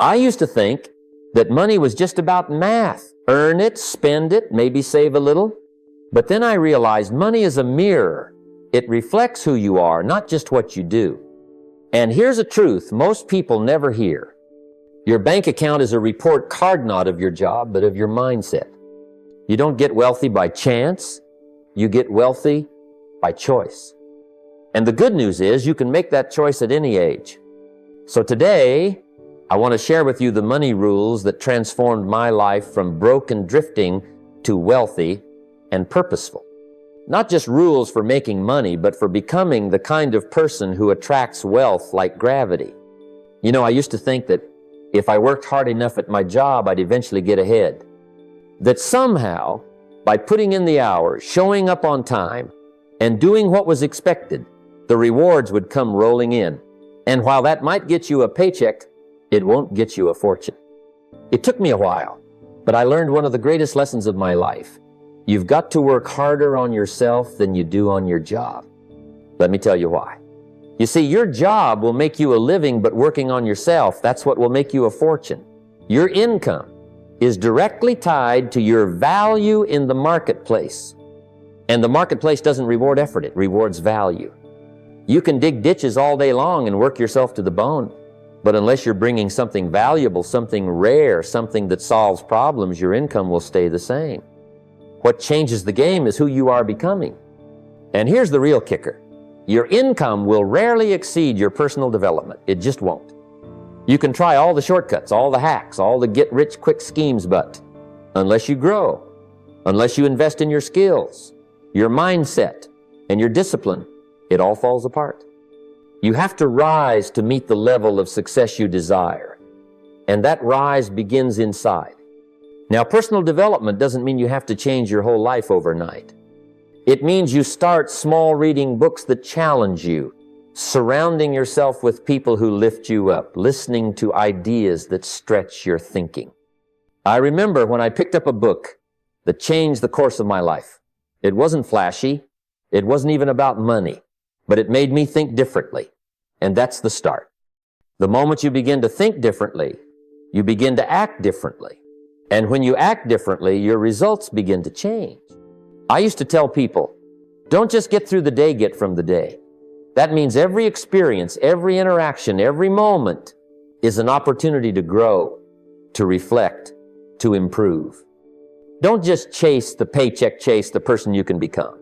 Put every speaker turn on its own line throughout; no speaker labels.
I used to think that money was just about math. Earn it, spend it, maybe save a little. But then I realized money is a mirror. It reflects who you are, not just what you do. And here's a truth most people never hear. Your bank account is a report card not of your job, but of your mindset. You don't get wealthy by chance. You get wealthy by choice. And the good news is you can make that choice at any age. So today, I want to share with you the money rules that transformed my life from broke and drifting to wealthy and purposeful. Not just rules for making money, but for becoming the kind of person who attracts wealth like gravity. You know, I used to think that if I worked hard enough at my job, I'd eventually get ahead. That somehow, by putting in the hours, showing up on time, and doing what was expected, the rewards would come rolling in. And while that might get you a paycheck, it won't get you a fortune. It took me a while, but I learned one of the greatest lessons of my life. You've got to work harder on yourself than you do on your job. Let me tell you why. You see, your job will make you a living, but working on yourself, that's what will make you a fortune. Your income is directly tied to your value in the marketplace. And the marketplace doesn't reward effort, it rewards value. You can dig ditches all day long and work yourself to the bone, but unless you're bringing something valuable, something rare, something that solves problems, your income will stay the same. What changes the game is who you are becoming. And here's the real kicker. Your income will rarely exceed your personal development. It just won't. You can try all the shortcuts, all the hacks, all the get-rich-quick schemes, but unless you grow, unless you invest in your skills, your mindset, and your discipline, it all falls apart. You have to rise to meet the level of success you desire. And that rise begins inside. Now, personal development doesn't mean you have to change your whole life overnight. It means you start small, reading books that challenge you, surrounding yourself with people who lift you up, listening to ideas that stretch your thinking. I remember when I picked up a book that changed the course of my life. It wasn't flashy. It wasn't even about money, but it made me think differently. And that's the start. The moment you begin to think differently, you begin to act differently. And when you act differently, your results begin to change. I used to tell people, don't just get through the day, get from the day. That means every experience, every interaction, every moment is an opportunity to grow, to reflect, to improve. Don't just chase the paycheck, chase the person you can become.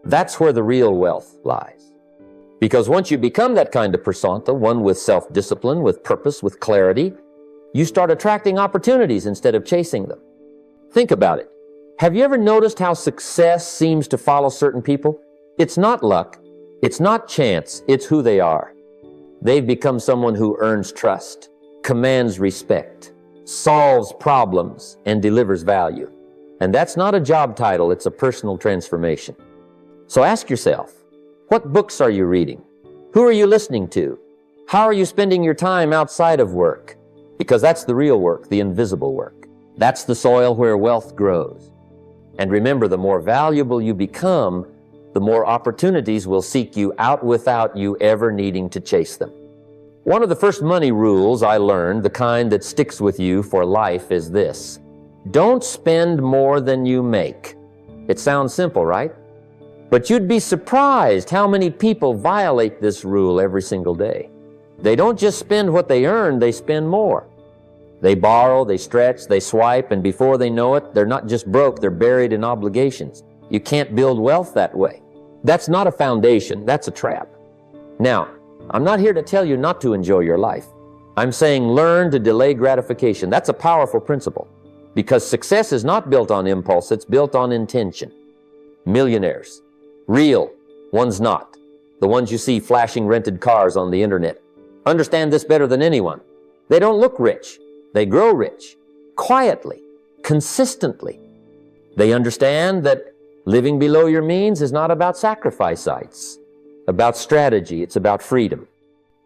That's where the real wealth lies. Because once you become that kind of persona, one with self-discipline, with purpose, with clarity, you start attracting opportunities instead of chasing them. Think about it. Have you ever noticed how success seems to follow certain people? It's not luck. It's not chance. It's who they are. They've become someone who earns trust, commands respect, solves problems, and delivers value. And that's not a job title. It's a personal transformation. So ask yourself, what books are you reading? Who are you listening to? How are you spending your time outside of work? Because that's the real work, the invisible work. That's the soil where wealth grows. And remember, the more valuable you become, the more opportunities will seek you out without you ever needing to chase them. One of the first money rules I learned, the kind that sticks with you for life, is this. Don't spend more than you make. It sounds simple, right? But you'd be surprised how many people violate this rule every single day. They don't just spend what they earn, they spend more. They borrow, they stretch, they swipe, and before they know it, they're not just broke, they're buried in obligations. You can't build wealth that way. That's not a foundation, that's a trap. Now, I'm not here to tell you not to enjoy your life. I'm saying learn to delay gratification. That's a powerful principle, because success is not built on impulse, it's built on intention. Millionaires, real, ones not, the ones you see flashing rented cars on the internet, understand this better than anyone. They don't look rich. They grow rich, quietly, consistently. They understand that living below your means is not about sacrifice, it's about strategy, it's about freedom.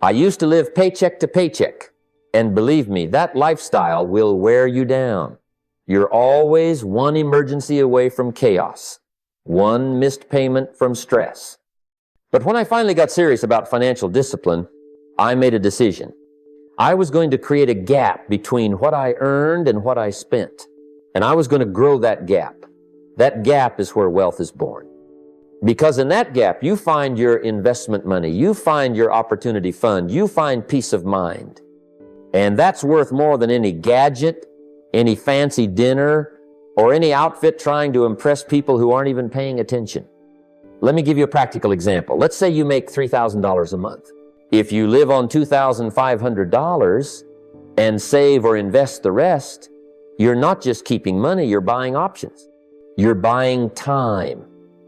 I used to live paycheck to paycheck, and believe me, that lifestyle will wear you down. You're always one emergency away from chaos, one missed payment from stress. But when I finally got serious about financial discipline, I made a decision. I was going to create a gap between what I earned and what I spent. And I was going to grow that gap. That gap is where wealth is born. Because in that gap, you find your investment money, you find your opportunity fund, you find peace of mind. And that's worth more than any gadget, any fancy dinner, or any outfit trying to impress people who aren't even paying attention. Let me give you a practical example. Let's say you make $3,000 a month. If you live on $2,500 and save or invest the rest, you're not just keeping money, you're buying options. You're buying time.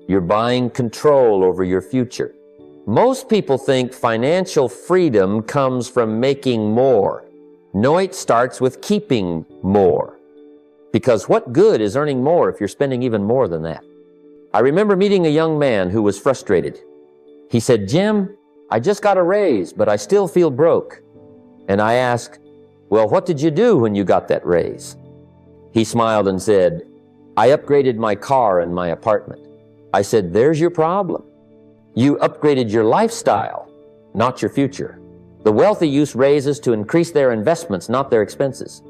You're buying control over your future. Most people think financial freedom comes from making more. No, it starts with keeping more. Because what good is earning more if you're spending even more than that? I remember meeting a young man who was frustrated. He said, "Jim, I just got a raise, but I still feel broke." And I asked, "Well, what did you do when you got that raise?" He smiled and said, "I upgraded my car and my apartment." I said, "There's your problem. You upgraded your lifestyle, not your future. The wealthy use raises to increase their investments, not their expenses.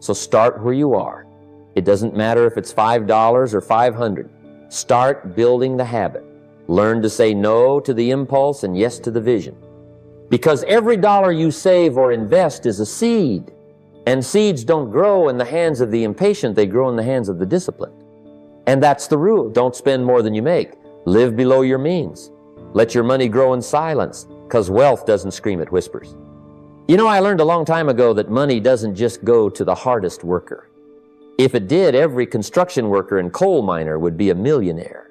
So start where you are. It doesn't matter if it's $5 or $500. Start building the habit. Learn to say no to the impulse and yes to the vision. Because every dollar you save or invest is a seed. And seeds don't grow in the hands of the impatient, they grow in the hands of the disciplined. And that's the rule. Don't spend more than you make. Live below your means. Let your money grow in silence, because wealth doesn't scream at whispers. You know, I learned a long time ago that money doesn't just go to the hardest worker. If it did, every construction worker and coal miner would be a millionaire.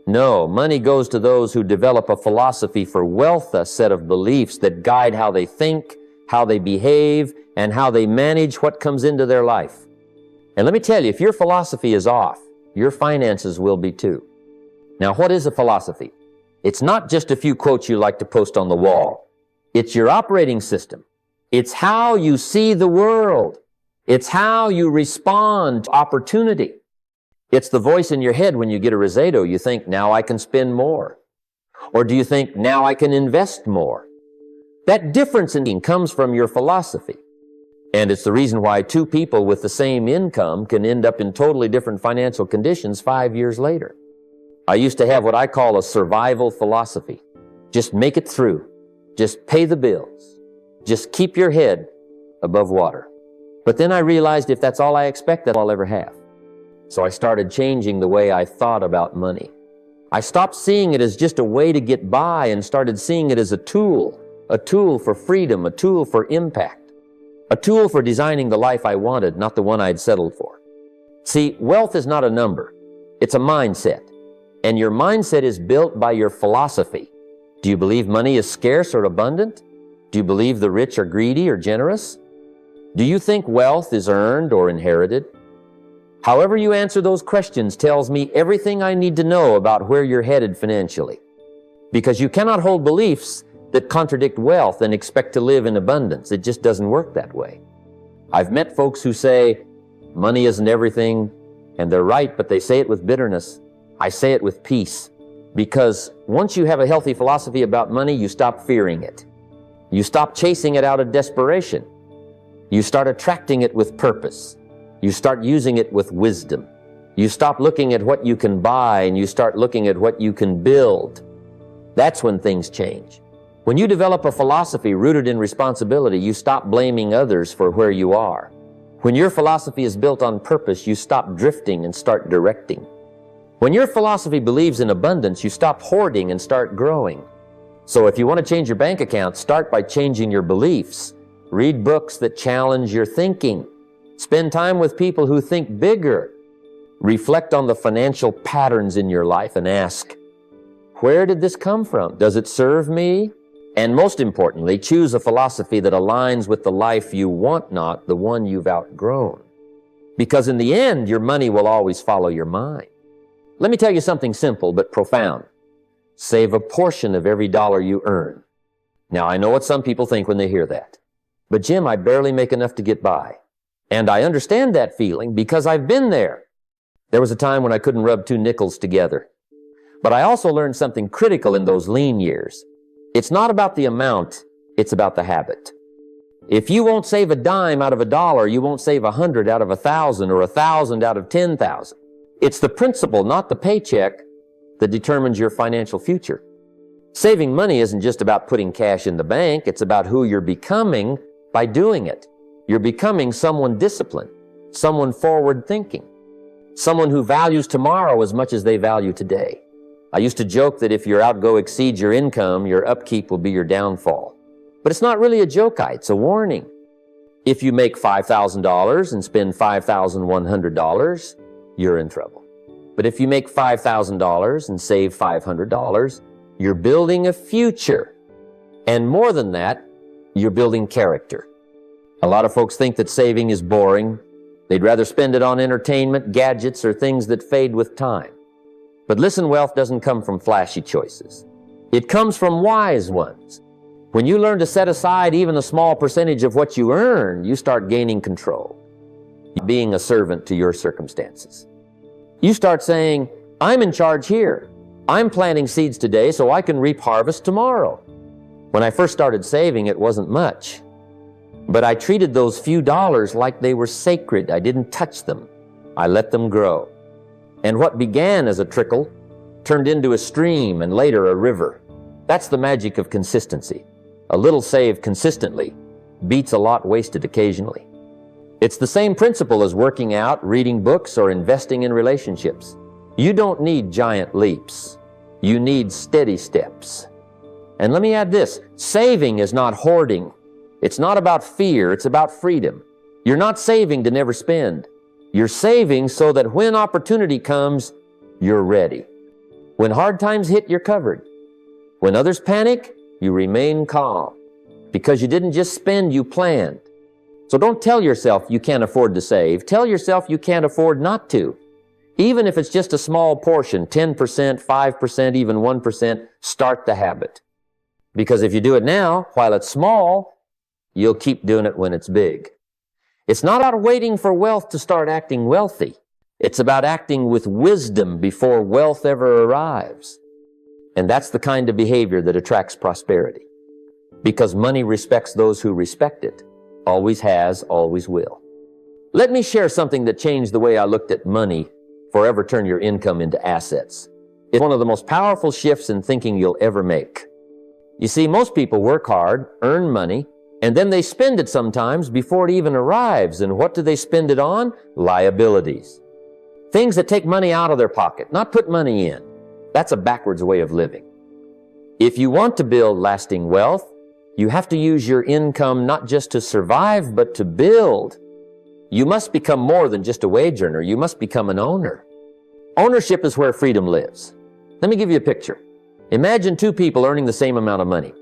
No, money goes to those who develop a philosophy for wealth, a set of beliefs that guide how they think, how they behave, and how they manage what comes into their life. And let me tell you, if your philosophy is off, your finances will be too. Now, what is a philosophy? It's not just a few quotes you like to post on the wall. It's your operating system. It's how you see the world. It's how you respond to opportunity. It's the voice in your head when you get a risotto. You think, now I can spend more. Or do you think, now I can invest more? That difference in thinking comes from your philosophy. And it's the reason why two people with the same income can end up in totally different financial conditions 5 years later. I used to have what I call a survival philosophy. Just make it through. Just pay the bills. Just keep your head above water. But then I realized if that's all I expect, that's all I'll ever have. So I started changing the way I thought about money. I stopped seeing it as just a way to get by and started seeing it as a tool for freedom, a tool for impact, a tool for designing the life I wanted, not the one I'd settled for. See, wealth is not a number. It's a mindset. And your mindset is built by your philosophy. Do you believe money is scarce or abundant? Do you believe the rich are greedy or generous? Do you think wealth is earned or inherited? However you answer those questions tells me everything I need to know about where you're headed financially. Because you cannot hold beliefs that contradict wealth and expect to live in abundance. It just doesn't work that way. I've met folks who say, money isn't everything, and they're right, but they say it with bitterness. I say it with peace. Because once you have a healthy philosophy about money, you stop fearing it. You stop chasing it out of desperation. You start attracting it with purpose. You start using it with wisdom. You stop looking at what you can buy and you start looking at what you can build. That's when things change. When you develop a philosophy rooted in responsibility, you stop blaming others for where you are. When your philosophy is built on purpose, you stop drifting and start directing. When your philosophy believes in abundance, you stop hoarding and start growing. So if you want to change your bank account, start by changing your beliefs. Read books that challenge your thinking. Spend time with people who think bigger. Reflect on the financial patterns in your life and ask, where did this come from? Does it serve me? And most importantly, choose a philosophy that aligns with the life you want, not the one you've outgrown. Because in the end, your money will always follow your mind. Let me tell you something simple but profound. Save a portion of every dollar you earn. Now, I know what some people think when they hear that. But Jim, I barely make enough to get by. And I understand that feeling because I've been there. There was a time when I couldn't rub two nickels together. But I also learned something critical in those lean years. It's not about the amount, it's about the habit. If you won't save a dime out of $1, you won't save 100 out of 1,000 or 1,000 out of 10,000. It's the principle, not the paycheck, that determines your financial future. Saving money isn't just about putting cash in the bank. It's about who you're becoming by doing it. You're becoming someone disciplined, someone forward-thinking, someone who values tomorrow as much as they value today. I used to joke that if your outgo exceeds your income, your upkeep will be your downfall. But it's not really a joke, it's a warning. If you make $5,000 and spend $5,100, you're in trouble. But if you make $5,000 and save $500, you're building a future. And more than that, you're building character. A lot of folks think that saving is boring. They'd rather spend it on entertainment, gadgets, or things that fade with time. But listen, wealth doesn't come from flashy choices. It comes from wise ones. When you learn to set aside even a small percentage of what you earn, you start gaining control, being a servant to your circumstances. You start saying, I'm in charge here. I'm planting seeds today so I can reap harvest tomorrow. When I first started saving, it wasn't much. But I treated those few dollars like they were sacred. I didn't touch them. I let them grow. And what began as a trickle turned into a stream and later a river. That's the magic of consistency. A little saved consistently beats a lot wasted occasionally. It's the same principle as working out, reading books, or investing in relationships. You don't need giant leaps. You need steady steps. And let me add this, saving is not hoarding. It's not about fear, it's about freedom. You're not saving to never spend. You're saving so that when opportunity comes, you're ready. When hard times hit, you're covered. When others panic, you remain calm. Because you didn't just spend, you planned. So don't tell yourself you can't afford to save. Tell yourself you can't afford not to. Even if it's just a small portion, 10%, 5%, even 1%, start the habit. Because if you do it now, while it's small, you'll keep doing it when it's big. It's not about waiting for wealth to start acting wealthy. It's about acting with wisdom before wealth ever arrives. And that's the kind of behavior that attracts prosperity. Because money respects those who respect it. Always has, always will. Let me share something that changed the way I looked at money. Forever turn your income into assets. It's one of the most powerful shifts in thinking you'll ever make. You see, most people work hard, earn money, and then they spend it sometimes before it even arrives. And what do they spend it on? Liabilities. Things that take money out of their pocket, not put money in. That's a backwards way of living. If you want to build lasting wealth, you have to use your income not just to survive, but to build. You must become more than just a wage earner. You must become an owner. Ownership is where freedom lives. Let me give you a picture. Imagine two people earning the same amount of money.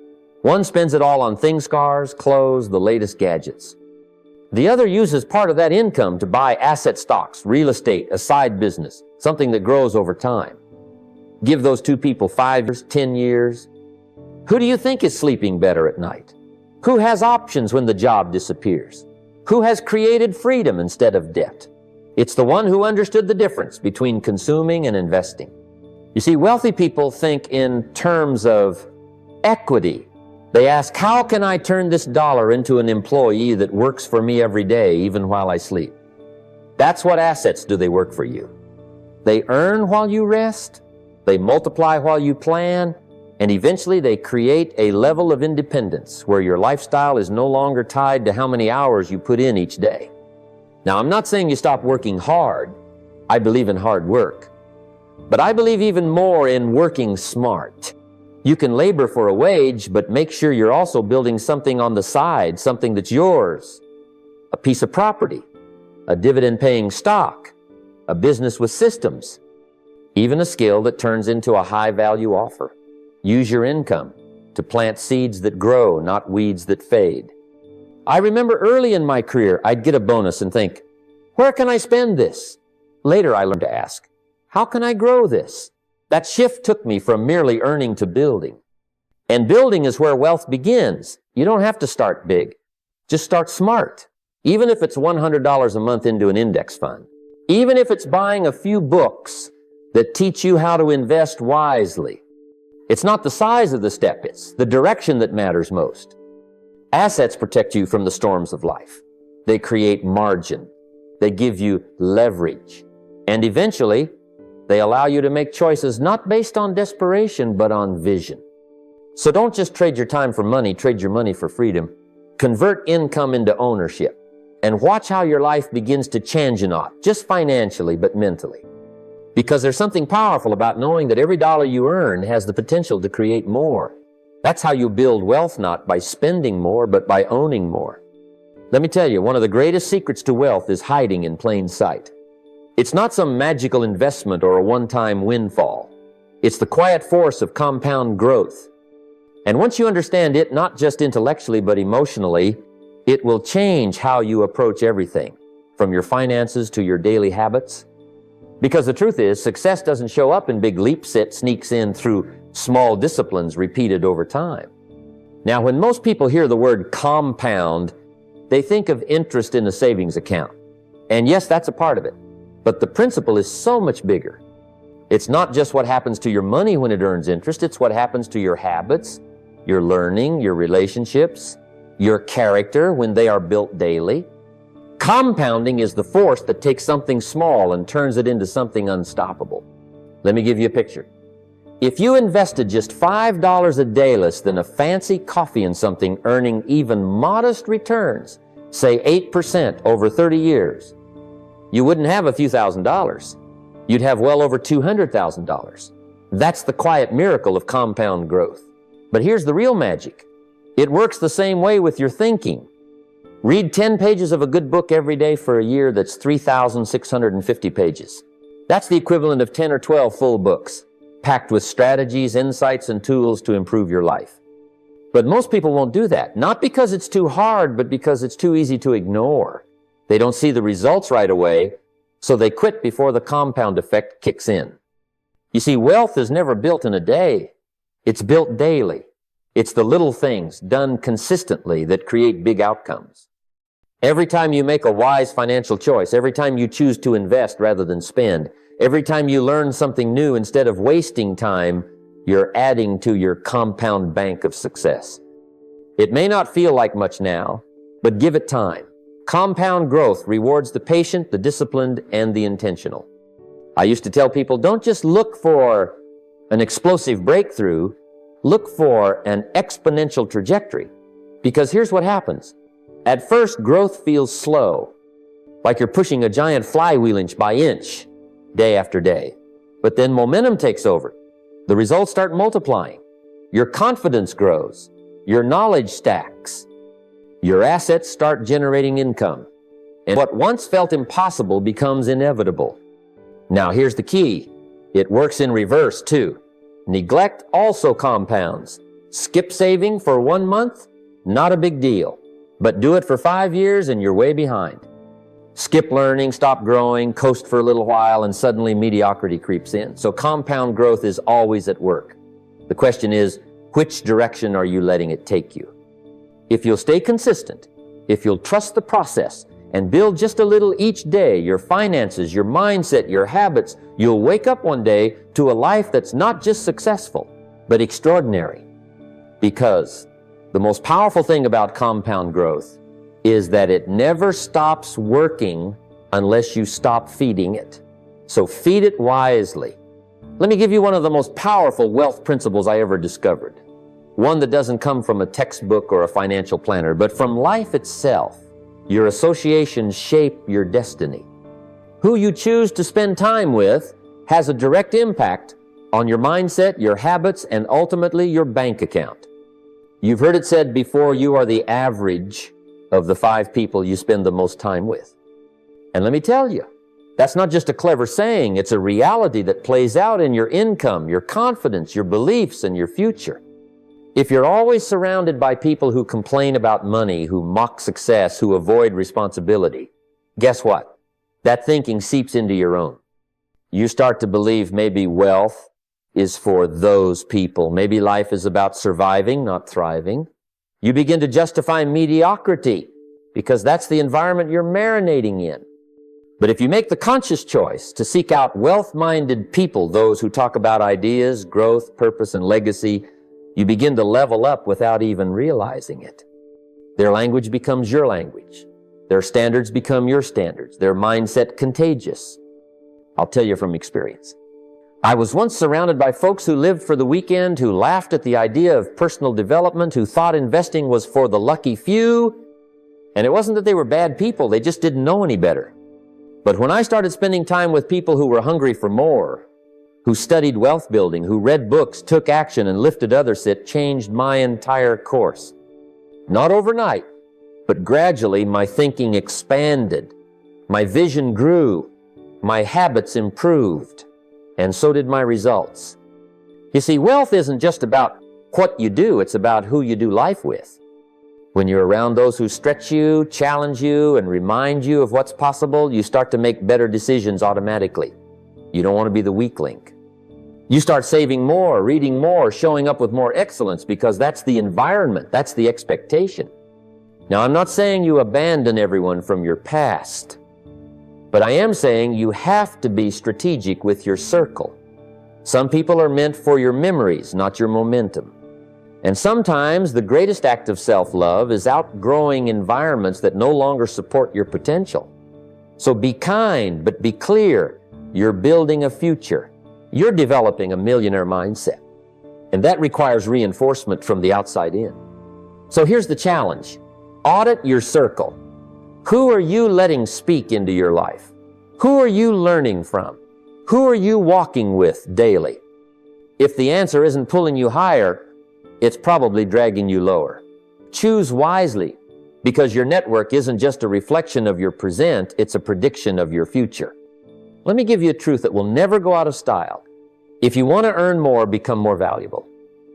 One spends it all on things, cars, clothes, the latest gadgets. The other uses part of that income to buy asset stocks, real estate, a side business, something that grows over time. Give those two people 5 years, 10 years. Who do you think is sleeping better at night? Who has options when the job disappears? Who has created freedom instead of debt? It's the one who understood the difference between consuming and investing. You see, wealthy people think in terms of equity. They ask, how can I turn this dollar into an employee that works for me every day, even while I sleep? That's what assets do. They work for you. They earn while you rest. They multiply while you plan. And eventually they create a level of independence where your lifestyle is no longer tied to how many hours you put in each day. Now, I'm not saying you stop working hard. I believe in hard work. But I believe even more in working smart. You can labor for a wage, but make sure you're also building something on the side, something that's yours. A piece of property, a dividend-paying stock, a business with systems, even a skill that turns into a high-value offer. Use your income to plant seeds that grow, not weeds that fade. I remember early in my career, I'd get a bonus and think, where can I spend this? Later, I learned to ask, how can I grow this? That shift took me from merely earning to building. And building is where wealth begins. You don't have to start big. Just start smart. Even if it's $100 a month into an index fund. Even if it's buying a few books that teach you how to invest wisely. It's not the size of the step, it's the direction that matters most. Assets protect you from the storms of life. They create margin. They give you leverage. And eventually, they allow you to make choices not based on desperation, but on vision. So don't just trade your time for money, trade your money for freedom. Convert income into ownership. And watch how your life begins to change, not just financially, but mentally. Because there's something powerful about knowing that every dollar you earn has the potential to create more. That's how you build wealth, not by spending more, but by owning more. Let me tell you, one of the greatest secrets to wealth is hiding in plain sight. It's not some magical investment or a one-time windfall. It's the quiet force of compound growth. And once you understand it, not just intellectually, but emotionally, it will change how you approach everything, from your finances to your daily habits. Because the truth is, success doesn't show up in big leaps, it sneaks in through small disciplines repeated over time. Now, when most people hear the word compound, they think of interest in a savings account. And yes, that's a part of it. But the principle is so much bigger. It's not just what happens to your money when it earns interest, it's what happens to your habits, your learning, your relationships, your character when they are built daily. Compounding is the force that takes something small and turns it into something unstoppable. Let me give you a picture. If you invested just $5 a day less than a fancy coffee in something earning even modest returns, say 8% over 30 years, you wouldn't have a few $1,000s. You'd have well over $200,000. That's the quiet miracle of compound growth. But here's the real magic. It works the same way with your thinking. Read 10 pages of a good book every day for a year that's 3,650 pages. That's the equivalent of 10 or 12 full books, packed with strategies, insights, and tools to improve your life. But most people won't do that, not because it's too hard, but because it's too easy to ignore. They don't see the results right away, so they quit before the compound effect kicks in. You see, wealth is never built in a day. It's built daily. It's the little things done consistently that create big outcomes. Every time you make a wise financial choice, every time you choose to invest rather than spend, every time you learn something new instead of wasting time, you're adding to your compound bank of success. It may not feel like much now, but give it time. Compound growth rewards the patient, the disciplined, and the intentional. I used to tell people, don't just look for an explosive breakthrough, look for an exponential trajectory. Because here's what happens. At first, growth feels slow, like you're pushing a giant flywheel inch by inch, day after day. But then momentum takes over. The results start multiplying. Your confidence grows. Your knowledge stacks. Your assets start generating income. And what once felt impossible becomes inevitable. Now here's the key. It works in reverse too. Neglect also compounds. Skip saving for 1 month? Not a big deal. But do it for 5 years and you're way behind. Skip learning, stop growing, coast for a little while, and suddenly mediocrity creeps in. So compound growth is always at work. The question is, which direction are you letting it take you? If you'll stay consistent, if you'll trust the process, and build just a little each day, your finances, your mindset, your habits, you'll wake up one day to a life that's not just successful, but extraordinary. Because the most powerful thing about compound growth is that it never stops working unless you stop feeding it. So feed it wisely. Let me give you one of the most powerful wealth principles I ever discovered. One that doesn't come from a textbook or a financial planner, but from life itself. Your associations shape your destiny. Who you choose to spend time with has a direct impact on your mindset, your habits, and ultimately your bank account. You've heard it said before, you are the average of the 5 people you spend the most time with. And let me tell you, that's not just a clever saying, it's a reality that plays out in your income, your confidence, your beliefs, and your future. If you're always surrounded by people who complain about money, who mock success, who avoid responsibility, guess what? That thinking seeps into your own. You start to believe maybe wealth is for those people. Maybe life is about surviving, not thriving. You begin to justify mediocrity because that's the environment you're marinating in. But if you make the conscious choice to seek out wealth-minded people, those who talk about ideas, growth, purpose, and legacy, you begin to level up without even realizing it. Their language becomes your language. Their standards become your standards. Their mindset contagious. I'll tell you from experience. I was once surrounded by folks who lived for the weekend, who laughed at the idea of personal development, who thought investing was for the lucky few. And it wasn't that they were bad people, they just didn't know any better. But when I started spending time with people who were hungry for more, who studied wealth building, who read books, took action, and lifted others, it changed my entire course. Not overnight, but gradually my thinking expanded. My vision grew. My habits improved. And so did my results. You see, wealth isn't just about what you do, it's about who you do life with. When you're around those who stretch you, challenge you, and remind you of what's possible, you start to make better decisions automatically. You don't want to be the weak link. You start saving more, reading more, showing up with more excellence, because that's the environment, that's the expectation. Now, I'm not saying you abandon everyone from your past, but I am saying you have to be strategic with your circle. Some people are meant for your memories, not your momentum. And sometimes the greatest act of self-love is outgrowing environments that no longer support your potential. So be kind, but be clear. You're building a future. You're developing a millionaire mindset. And that requires reinforcement from the outside in. So here's the challenge. Audit your circle. Who are you letting speak into your life? Who are you learning from? Who are you walking with daily? If the answer isn't pulling you higher, it's probably dragging you lower. Choose wisely, because your network isn't just a reflection of your present, it's a prediction of your future. Let me give you a truth that will never go out of style. If you want to earn more, become more valuable.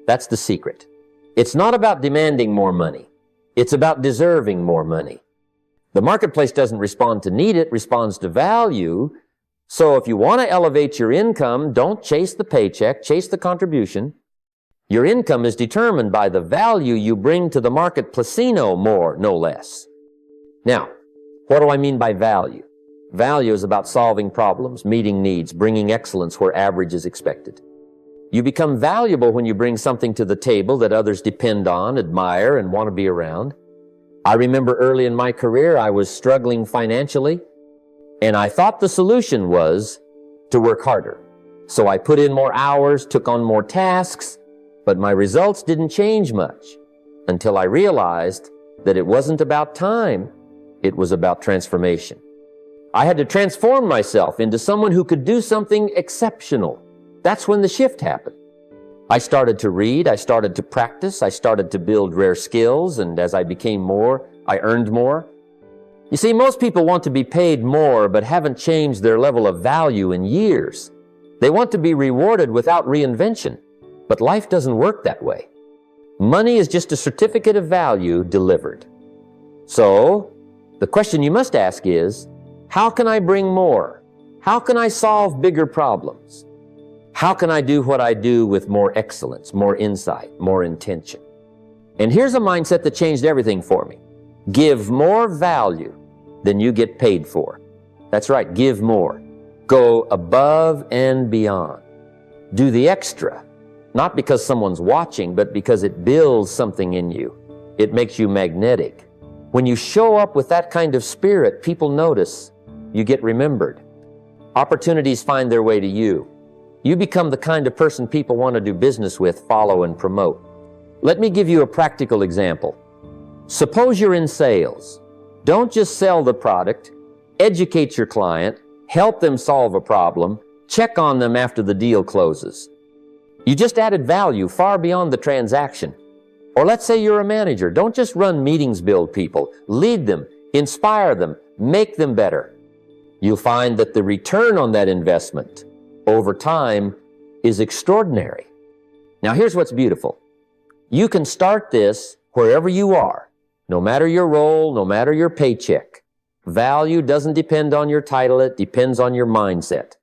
That's the secret. It's not about demanding more money. It's about deserving more money. The marketplace doesn't respond to need, it responds to value. So if you want to elevate your income, don't chase the paycheck, chase the contribution. Your income is determined by the value you bring to the market placino, more, no less. Now, what do I mean by value? Value is about solving problems, meeting needs, bringing excellence where average is expected. You become valuable when you bring something to the table that others depend on, admire, and want to be around. I remember early in my career, I was struggling financially, and I thought the solution was to work harder. So I put in more hours, took on more tasks, but my results didn't change much until I realized that it wasn't about time, it was about transformation. I had to transform myself into someone who could do something exceptional. That's when the shift happened. I started to read, I started to practice, I started to build rare skills, and as I became more, I earned more. You see, most people want to be paid more but haven't changed their level of value in years. They want to be rewarded without reinvention, but life doesn't work that way. Money is just a certificate of value delivered. So, the question you must ask is, how can I bring more? How can I solve bigger problems? How can I do what I do with more excellence, more insight, more intention? And here's a mindset that changed everything for me. Give more value than you get paid for. That's right, give more. Go above and beyond. Do the extra, not because someone's watching, but because it builds something in you. It makes you magnetic. When you show up with that kind of spirit, people notice. You get remembered. Opportunities find their way to you. You become the kind of person people want to do business with, follow, and promote. Let me give you a practical example. Suppose you're in sales. Don't just sell the product. Educate your client. Help them solve a problem. Check on them after the deal closes. You just added value far beyond the transaction. Or let's say you're a manager. Don't just run meetings, build people. Lead them, inspire them, make them better. You'll find that the return on that investment over time is extraordinary. Now here's what's beautiful. You can start this wherever you are, no matter your role, no matter your paycheck. Value doesn't depend on your title, it depends on your mindset.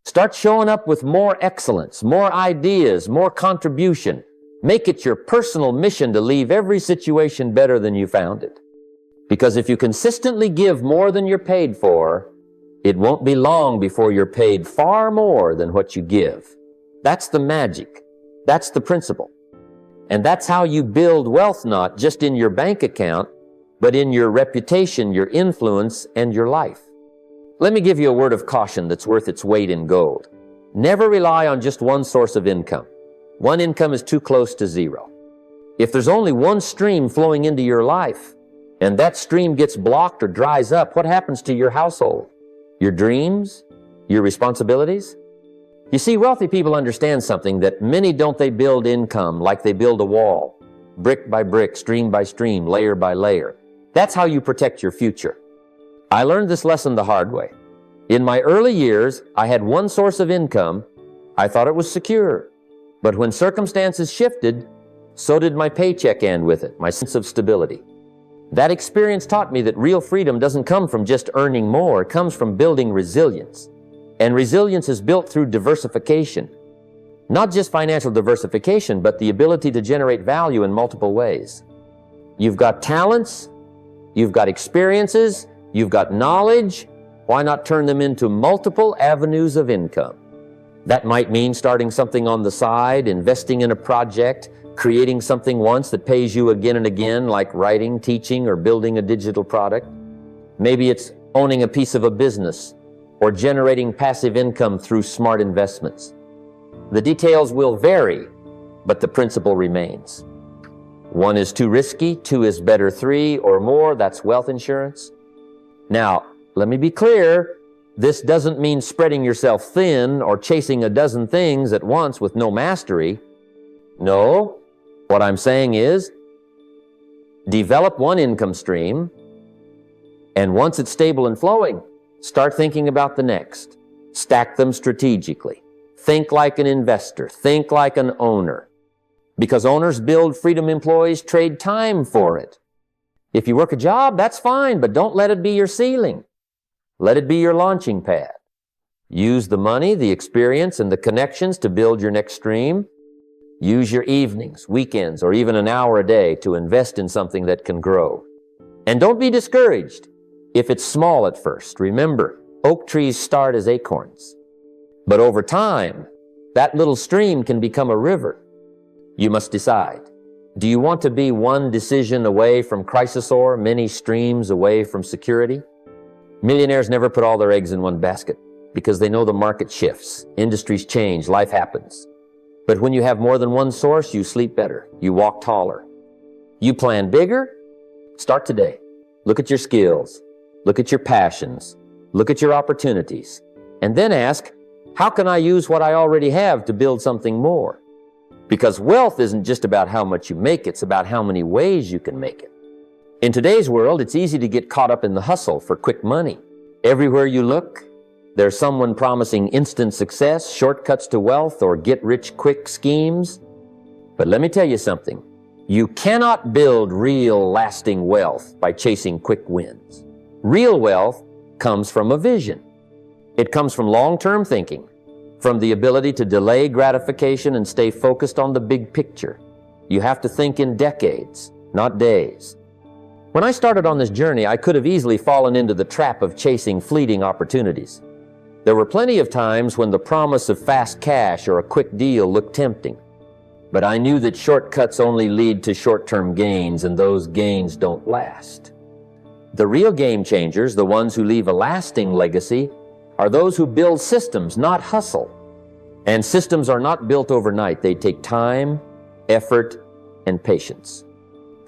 Start showing up with more excellence, more ideas, more contribution. Make it your personal mission to leave every situation better than you found it. Because if you consistently give more than you're paid for, it won't be long before you're paid far more than what you give. That's the magic. That's the principle. And that's how you build wealth, not just in your bank account, but in your reputation, your influence, and your life. Let me give you a word of caution that's worth its weight in gold. Never rely on just one source of income. One income is too close to zero. If there's only one stream flowing into your life, and that stream gets blocked or dries up, what happens to your household? Your dreams? Your responsibilities? You see, wealthy people understand something that many don't. They build income like they build a wall, brick by brick, stream by stream, layer by layer. That's how you protect your future. I learned this lesson the hard way. In my early years, I had one source of income. I thought it was secure. But when circumstances shifted, so did my paycheck end with it, my sense of stability. That experience taught me that real freedom doesn't come from just earning more. It comes from building resilience. And resilience is built through diversification. Not just financial diversification, but the ability to generate value in multiple ways. You've got talents, you've got experiences, you've got knowledge. Why not turn them into multiple avenues of income? That might mean starting something on the side, investing in a project, creating something once that pays you again and again, like writing, teaching, or building a digital product. Maybe it's owning a piece of a business or generating passive income through smart investments. The details will vary, but the principle remains. One is too risky, two is better, three or more, that's wealth insurance. Now, let me be clear, this doesn't mean spreading yourself thin or chasing a dozen things at once with no mastery. No, what I'm saying is, develop one income stream, and once it's stable and flowing, start thinking about the next. Stack them strategically. Think like an investor. Think like an owner. Because owners build freedom, employees trade time for it. If you work a job, that's fine, but don't let it be your ceiling. Let it be your launching pad. Use the money, the experience, and the connections to build your next stream. Use your evenings, weekends, or even an hour a day to invest in something that can grow. And don't be discouraged if it's small at first. Remember, oak trees start as acorns. But over time, that little stream can become a river. You must decide. Do you want to be one decision away from crisis or many streams away from security? Millionaires never put all their eggs in one basket because they know the market shifts, industries change, life happens. But when you have more than one source, you sleep better, you walk taller. You plan bigger? Start today. Look at your skills, look at your passions, look at your opportunities, and then ask, how can I use what I already have to build something more? Because wealth isn't just about how much you make, it's about how many ways you can make it. In today's world, it's easy to get caught up in the hustle for quick money. Everywhere you look, there's someone promising instant success, shortcuts to wealth, or get-rich-quick schemes. But let me tell you something. You cannot build real, lasting wealth by chasing quick wins. Real wealth comes from a vision. It comes from long-term thinking, from the ability to delay gratification and stay focused on the big picture. You have to think in decades, not days. When I started on this journey, I could have easily fallen into the trap of chasing fleeting opportunities. There were plenty of times when the promise of fast cash or a quick deal looked tempting. But I knew that shortcuts only lead to short-term gains, and those gains don't last. The real game changers, the ones who leave a lasting legacy, are those who build systems, not hustle. And systems are not built overnight. They take time, effort, and patience.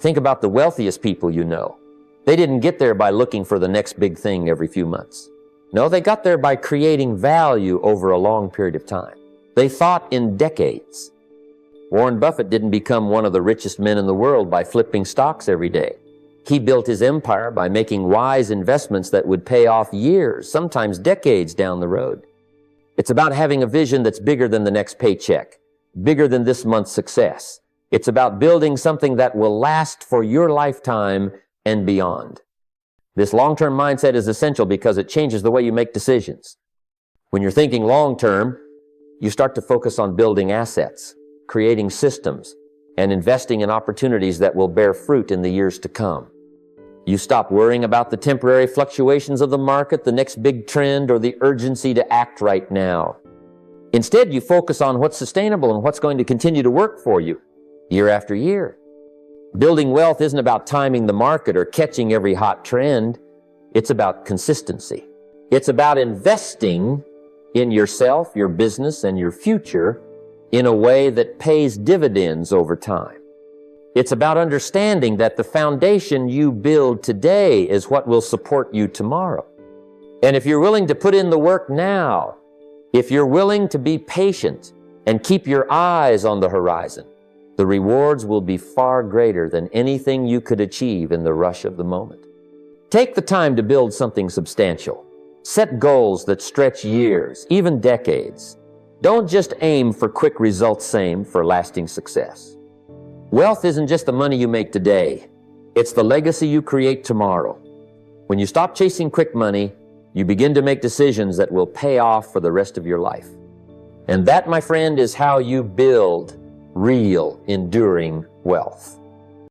Think about the wealthiest people you know. They didn't get there by looking for the next big thing every few months. No, they got there by creating value over a long period of time. They thought in decades. Warren Buffett didn't become one of the richest men in the world by flipping stocks every day. He built his empire by making wise investments that would pay off years, sometimes decades down the road. It's about having a vision that's bigger than the next paycheck, bigger than this month's success. It's about building something that will last for your lifetime and beyond. This long-term mindset is essential because it changes the way you make decisions. When you're thinking long-term, you start to focus on building assets, creating systems, and investing in opportunities that will bear fruit in the years to come. You stop worrying about the temporary fluctuations of the market, the next big trend, or the urgency to act right now. Instead, you focus on what's sustainable and what's going to continue to work for you year after year. Building wealth isn't about timing the market or catching every hot trend. It's about consistency. It's about investing in yourself, your business, and your future in a way that pays dividends over time. It's about understanding that the foundation you build today is what will support you tomorrow. And if you're willing to put in the work now, if you're willing to be patient and keep your eyes on the horizon, the rewards will be far greater than anything you could achieve in the rush of the moment. Take the time to build something substantial. Set goals that stretch years, even decades. Don't just aim for quick results, aim for lasting success. Wealth isn't just the money you make today. It's the legacy you create tomorrow. When you stop chasing quick money, you begin to make decisions that will pay off for the rest of your life. And that, my friend, is how you build real, enduring wealth.